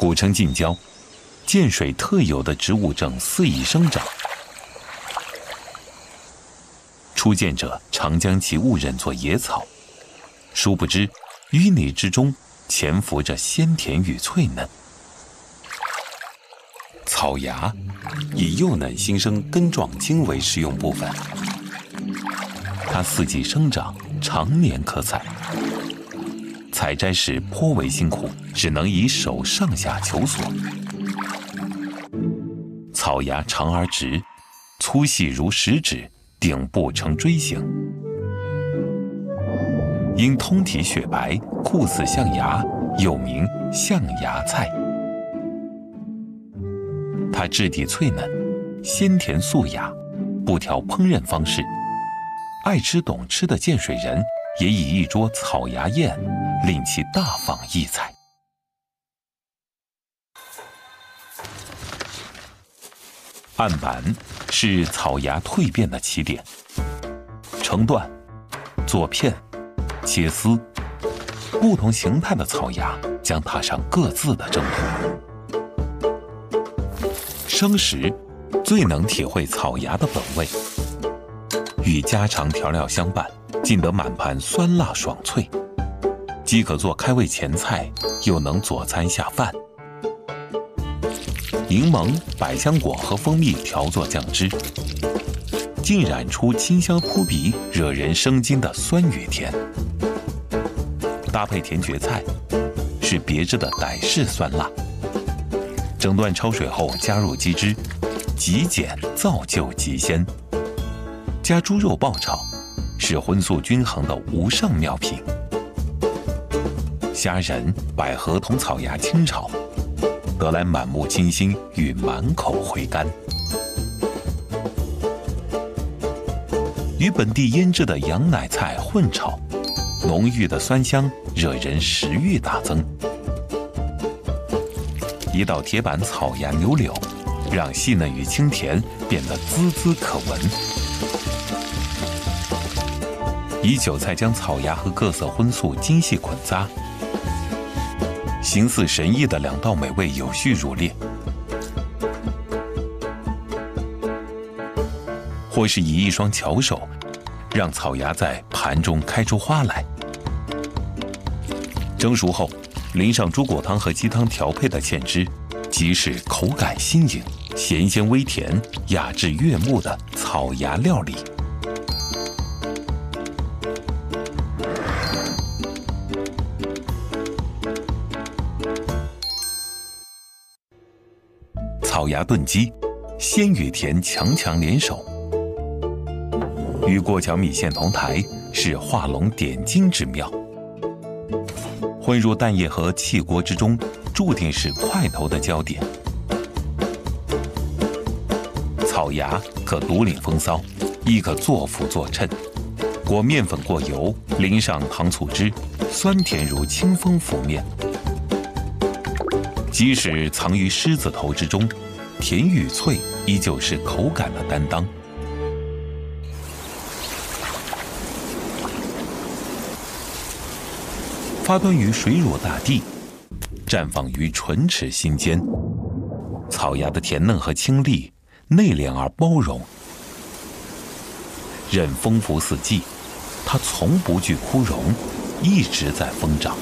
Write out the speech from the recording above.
古称近郊，涧水特有的植物正肆意生长。初见者常将其误认作野草，殊不知淤泥之中潜伏着鲜甜与脆嫩。草芽以幼嫩新生、根状茎为食用部分，它四季生长，常年可采。采摘时颇为辛苦，只能以手上下求索。草芽长而直，粗细如食指，顶部呈锥形，因通体雪白，酷似象牙，又名象牙菜。它质地脆嫩，鲜甜素雅，不挑烹饪方式。爱吃懂吃的涧水人也以一桌草芽宴令其大放异彩。案板是草芽蜕变的起点，成段、做片、切丝，不同形态的草芽将踏上各自的征途。生食最能体会草芽的本味，与家常调料相伴，尽得满盘酸辣爽脆，既可做开胃前菜，又能佐餐下饭。柠檬、百香果和蜂蜜调作酱汁，浸染出清香扑鼻、惹人生津的酸与甜。搭配甜蕨菜，是别致的傣式酸辣。整段焯水后加入鸡汁，极简造就极鲜。加猪肉爆炒，是荤素均衡的无上妙品。虾仁、百合同草芽清炒，得来满目清新与满口回甘。与本地腌制的洋奶菜混炒，浓郁的酸香惹人食欲大增。一道铁板草芽牛柳，让细嫩与清甜变得滋滋可闻。以韭菜将草芽和各色荤素精细捆扎，形似神意的两道美味有序入列。或是以一双巧手，让草芽在盘中开出花来。蒸熟后，淋上猪骨汤和鸡汤调配的芡汁，即是口感新颖、咸鲜微甜、雅致悦目的草芽料理。草芽炖鸡，鲜与甜强强联手，与过桥米线同台，是画龙点睛之妙。混入蛋液和气锅之中，注定是块头的焦点。草芽可独领风骚，亦可作辅作衬。裹面粉过油，淋上糖醋汁，酸甜如清风拂面。即使藏于狮子头之中，甜与脆依旧是口感的担当。发端于水乳大地，绽放于唇齿心间。草芽的甜嫩和清丽，内敛而包容，任风拂四季，它从不惧枯荣，一直在疯长。